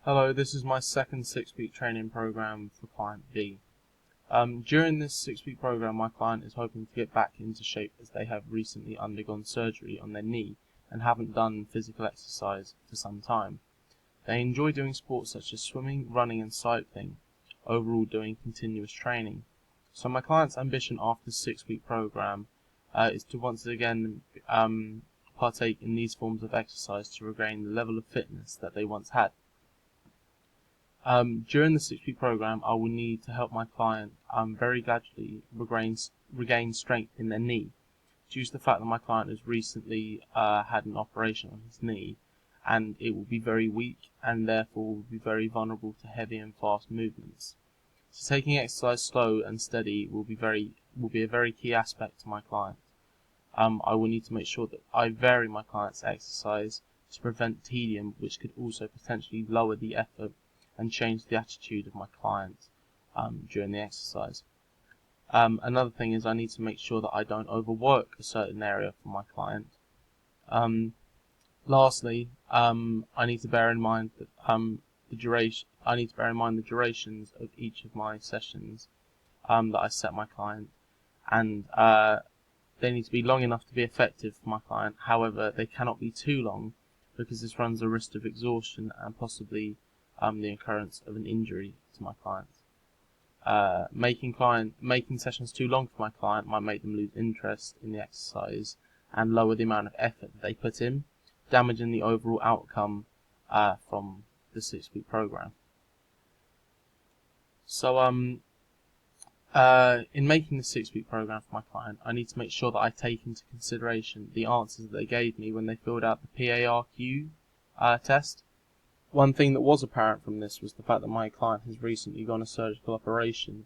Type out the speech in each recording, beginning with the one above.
Hello, this is my second 6-week training program for client B. During this 6-week program, my client is hoping to get back into shape as they have recently undergone surgery on their knee and haven't done physical exercise for some time. They enjoy doing sports such as swimming, running and cycling, overall doing continuous training. So my client's ambition after the 6-week program is to once again partake in these forms of exercise to regain the level of fitness that they once had. During the 6-week program, I will need to help my client very gradually regain strength in their knee, due to the fact that my client has recently had an operation on his knee, and it will be very weak and therefore will be very vulnerable to heavy and fast movements. So taking exercise slow and steady will be a very key aspect to my client. I will need to make sure that I vary my client's exercise to prevent tedium, which could also potentially lower the effort and change the attitude of my client during the exercise. Another thing is I need to make sure that I don't overwork a certain area for my client. Lastly, I need to bear in mind that the durations of each of my sessions that I set my client, and they need to be long enough to be effective for my client. However, they cannot be too long because this runs the risk of exhaustion and possibly the occurrence of an injury to my client. Making sessions too long for my client might make them lose interest in the exercise and lower the amount of effort that they put in, damaging the overall outcome from the 6-week program. So in making the 6-week program for my client, I need to make sure that I take into consideration the answers that they gave me when they filled out the PARQ test. One thing that was apparent from this was the fact that my client has recently gone a surgical operation.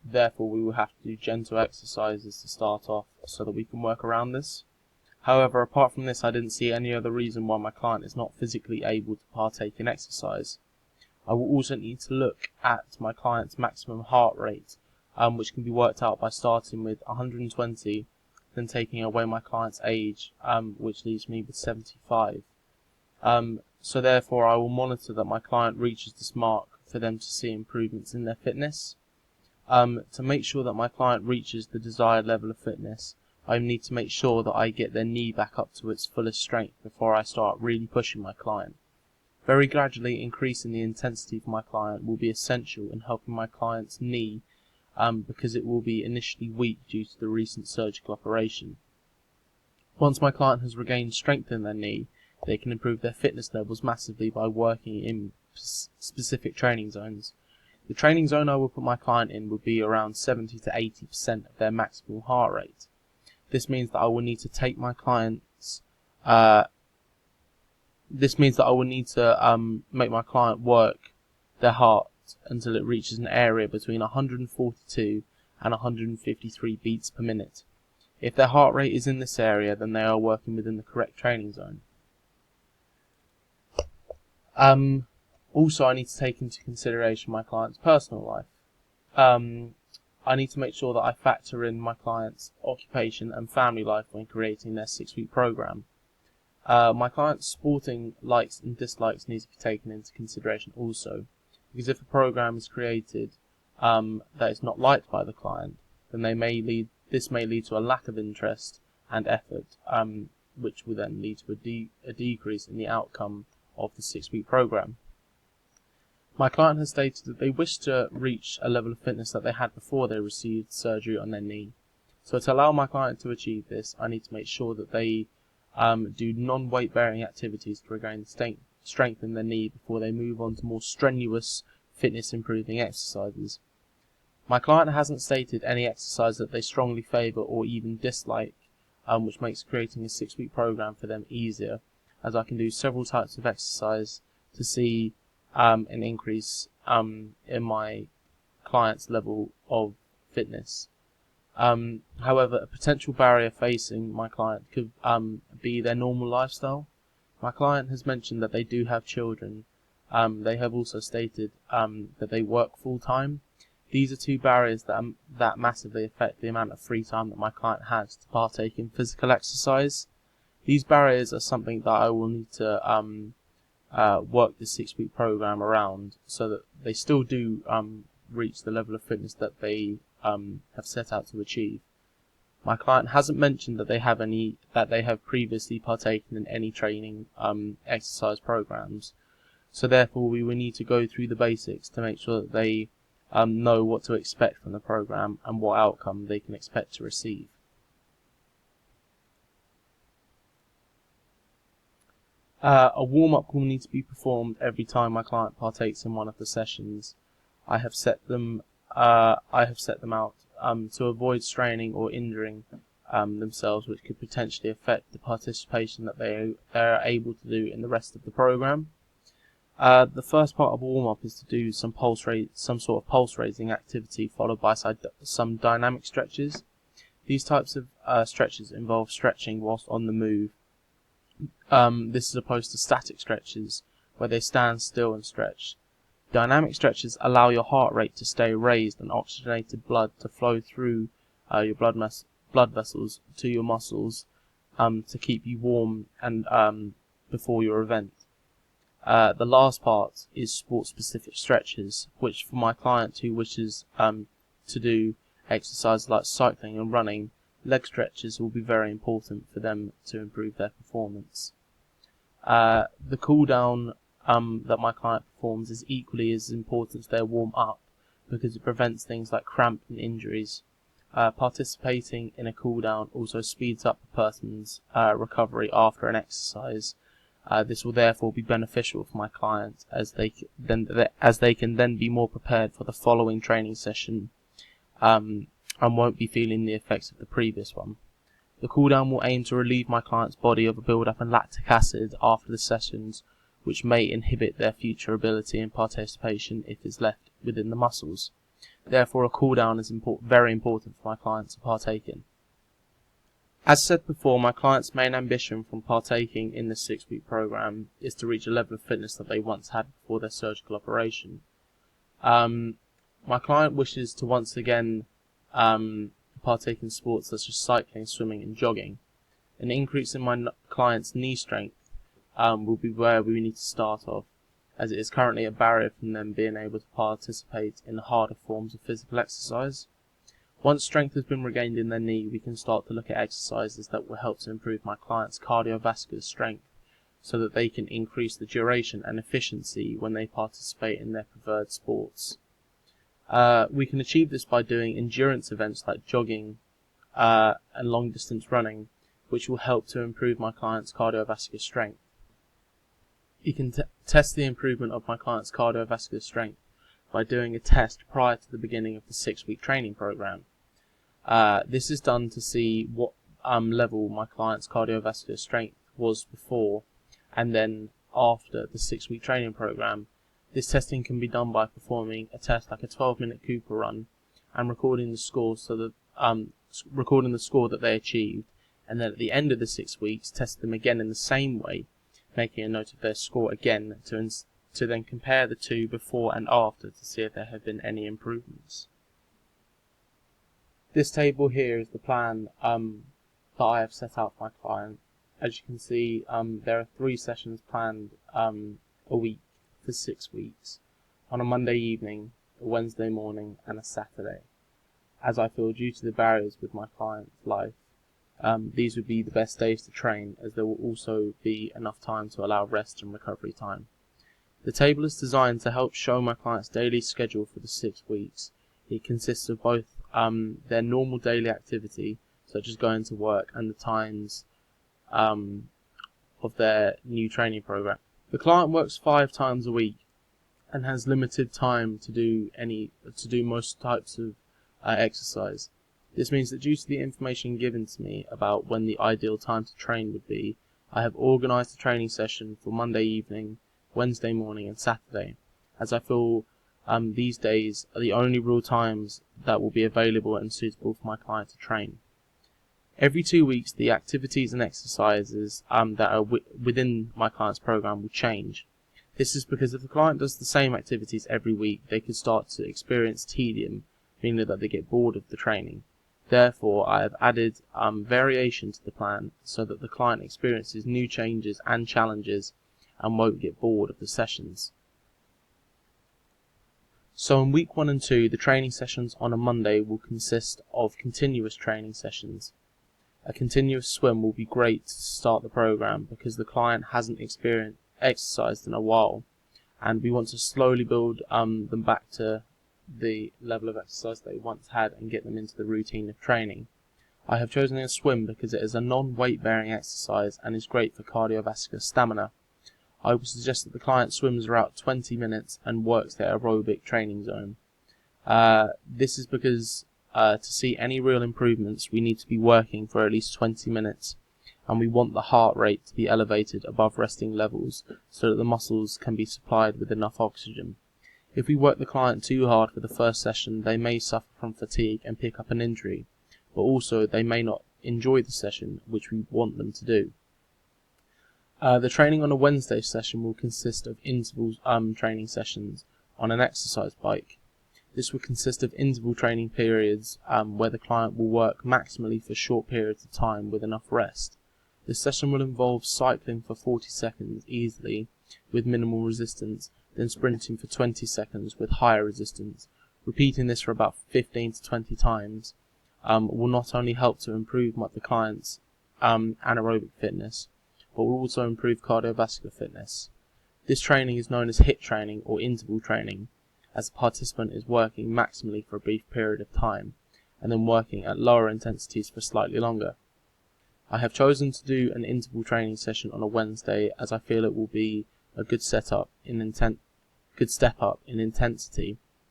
Therefore, we will have to do gentle exercises to start off so that we can work around this. However, apart from this, I didn't see any other reason why my client is not physically able to partake in exercise. I will also need to look at my client's maximum heart rate, which can be worked out by starting with 120, then taking away my client's age, which leaves me with 75. So therefore, I will monitor that my client reaches this mark for them to see improvements in their fitness. To make sure that my client reaches the desired level of fitness, I need to make sure that I get their knee back up to its fullest strength before I start really pushing my client. Very gradually increasing the intensity for my client will be essential in helping my client's knee because it will be initially weak due to the recent surgical operation. Once my client has regained strength in their knee, they can improve their fitness levels massively by working in specific training zones. The training zone I will put my client in will be around 70 to 80% of their maximal heart rate. This means that I will need to take my clients. Make my client work their heart until it reaches an area between 142 and 153 beats per minute. If their heart rate is in this area, then they are working within the correct training zone. Also, I need to take into consideration my client's personal life. I need to make sure that I factor in my client's occupation and family life when creating their 6-week program. My client's sporting likes and dislikes need to be taken into consideration also, because if a program is created that is not liked by the client, then this may lead to a lack of interest and effort, which will then lead to a decrease in the outcome of the 6-week program. My client has stated that they wish to reach a level of fitness that they had before they received surgery on their knee. So to allow my client to achieve this, I need to make sure that they do non-weight bearing activities to regain strength in their knee before they move on to more strenuous fitness improving exercises. My client hasn't stated any exercise that they strongly favour or even dislike, which makes creating a 6-week program for them easier, as I can do several types of exercise to see an increase in my client's level of fitness. However, a potential barrier facing my client could be their normal lifestyle. My client has mentioned that they do have children. They have also stated that they work full time. These are two barriers that massively affect the amount of free time that my client has to partake in physical exercise. These barriers are something that I will need to work the 6-week program around so that they still do reach the level of fitness that they have set out to achieve. My client hasn't mentioned that they have previously partaken in any training exercise programs, so therefore we will need to go through the basics to make sure that they know what to expect from the program and what outcome they can expect to receive. A warm-up will need to be performed every time my client partakes in one of the sessions. I have set them out to avoid straining or injuring themselves, which could potentially affect the participation that they are able to do in the rest of the program. The first part of a warm-up is to do some sort of pulse raising activity, followed by some dynamic stretches. These types of stretches involve stretching whilst on the move. This is opposed to static stretches, where they stand still and stretch. Dynamic stretches allow your heart rate to stay raised and oxygenated blood to flow through your blood vessels to your muscles to keep you warm and before your event. The last part is sport-specific stretches, which for my client who wishes to do exercises like cycling and running, leg stretches will be very important for them to improve their performance. The cool down that my client performs is equally as important as their warm up because it prevents things like cramp and injuries. Participating in a cool down also speeds up a person's recovery after an exercise. This will therefore be beneficial for my client as they can then be more prepared for the following training session and won't be feeling the effects of the previous one. The cooldown will aim to relieve my client's body of a build-up in lactic acid after the sessions, which may inhibit their future ability and participation if it's left within the muscles. Therefore, a cooldown is very important for my clients to partake in. As said before, my client's main ambition from partaking in the 6-week program is to reach a level of fitness that they once had before their surgical operation. My client wishes to once again partake in sports such as cycling, swimming and jogging. An increase in my client's knee strength will be where we need to start off, as it is currently a barrier from them being able to participate in the harder forms of physical exercise. Once strength has been regained in their knee, we can start to look at exercises that will help to improve my client's cardiovascular strength so that they can increase the duration and efficiency when they participate in their preferred sports. We can achieve this by doing endurance events like jogging and long distance running, which will help to improve my client's cardiovascular strength. You can test the improvement of my client's cardiovascular strength by doing a test prior to the beginning of the 6-week training program. This is done to see what level my client's cardiovascular strength was before and then after the 6-week training program. This testing can be done by performing a test like a 12-minute Cooper run and recording the score that they achieved, and then at the end of the 6 weeks test them again in the same way, making a note of their score again to then compare the two before and after to see if there have been any improvements. This table here is the plan that I have set out for my client. As you can see, there are 3 sessions planned a week for 6 weeks, on a Monday evening, a Wednesday morning and a Saturday. As I feel due to the barriers with my client's life, these would be the best days to train, as there will also be enough time to allow rest and recovery time. The table is designed to help show my client's daily schedule for the 6 weeks. It consists of both their normal daily activity, such as going to work, and the times of their new training program. The client works 5 times a week and has limited time to do most types of exercise. This means that due to the information given to me about when the ideal time to train would be, I have organised a training session for Monday evening, Wednesday morning and Saturday, as I feel these days are the only real times that will be available and suitable for my client to train. Every 2 weeks, the activities and exercises that are within my client's program will change. This is because if the client does the same activities every week, they could start to experience tedium, meaning that they get bored of the training. Therefore, I have added variation to the plan so that the client experiences new changes and challenges and won't get bored of the sessions. So in week 1 and 2, the training sessions on a Monday will consist of continuous training sessions. A continuous swim will be great to start the program because the client hasn't exercised in a while, and we want to slowly build them back to the level of exercise they once had and get them into the routine of training. I have chosen a swim because it is a non-weight bearing exercise and is great for cardiovascular stamina. I would suggest that the client swims around 20 minutes and works their aerobic training zone. This is because to see any real improvements, we need to be working for at least 20 minutes, and we want the heart rate to be elevated above resting levels so that the muscles can be supplied with enough oxygen. If we work the client too hard for the first session, they may suffer from fatigue and pick up an injury, but also they may not enjoy the session, which we want them to do. The training on a Wednesday session will consist of interval training sessions on an exercise bike. This will consist of interval training periods where the client will work maximally for short periods of time with enough rest. This session will involve cycling for 40 seconds easily with minimal resistance, then sprinting for 20 seconds with higher resistance. Repeating this for about 15 to 20 times will not only help to improve the client's anaerobic fitness, but will also improve cardiovascular fitness. This training is known as HIIT training or interval training, as the participant is working maximally for a brief period of time, and then working at lower intensities for slightly longer. I have chosen to do an interval training session on a Wednesday as I feel it will be a good step up in intensity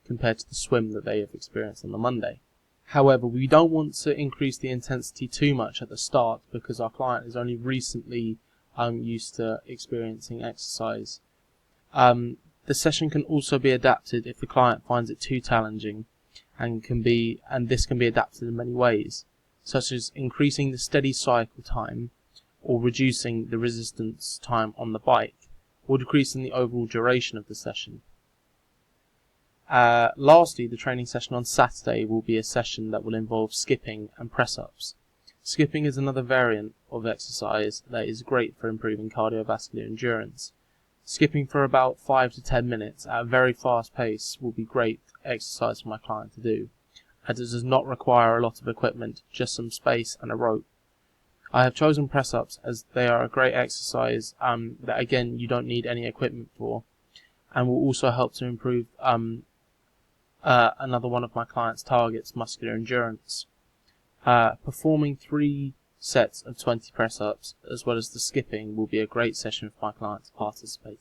compared to the swim that they have experienced on the Monday. However, we don't want to increase the intensity too much at the start because our client is only recently used to experiencing exercise. The session can also be adapted if the client finds it too challenging, and this can be adapted in many ways, such as increasing the steady cycle time, or reducing the resistance time on the bike, or decreasing the overall duration of the session. Lastly, the training session on Saturday will be a session that will involve skipping and press-ups. Skipping is another variant of exercise that is great for improving cardiovascular endurance. Skipping for about 5 to 10 minutes at a very fast pace will be great exercise for my client to do, as it does not require a lot of equipment, just some space and a rope. I have chosen press-ups as they are a great exercise that again you don't need any equipment for, and will also help to improve another one of my client's targets, muscular endurance. Performing 3 sets of 20 press-ups as well as the skipping will be a great session for my client to participate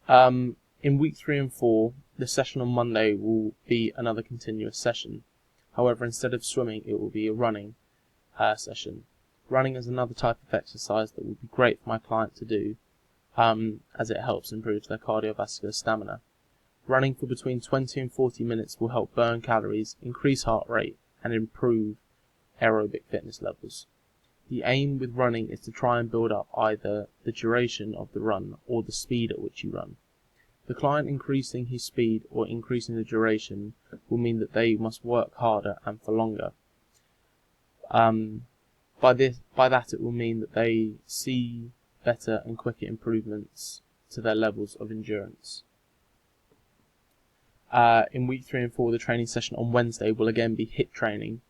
in. In week 3 and 4, the session on Monday will be another continuous session. However, instead of swimming, it will be a running session. Running is another type of exercise that will be great for my client to do, as it helps improve their cardiovascular stamina. Running for between 20 and 40 minutes will help burn calories, increase heart rate, and improve aerobic fitness levels. The aim with running is to try and build up either the duration of the run or the speed at which you run. The client increasing his speed or increasing the duration will mean that they must work harder and for longer. By that it will mean that they see better and quicker improvements to their levels of endurance. In week 3 and 4, the training session on Wednesday will again be HIIT training.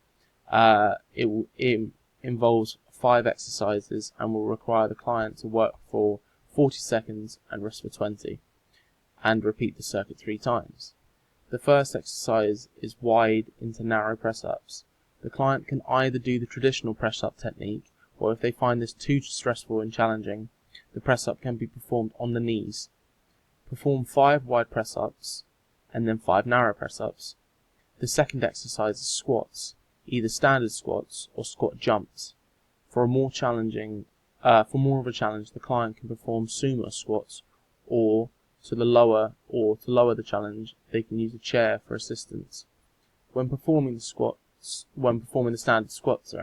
It involves 5 exercises and will require the client to work for 40 seconds and rest for 20, and repeat the circuit 3 times. The first exercise is wide into narrow press-ups. The client can either do the traditional press-up technique, or if they find this too stressful and challenging, the press-up can be performed on the knees. Perform 5 wide press-ups and then 5 narrow press-ups. The second exercise is squats, either standard squats or squat jumps. For more of a challenge, the client can perform sumo squats, or to lower the challenge, they can use a chair for assistance. When performing the standard squats,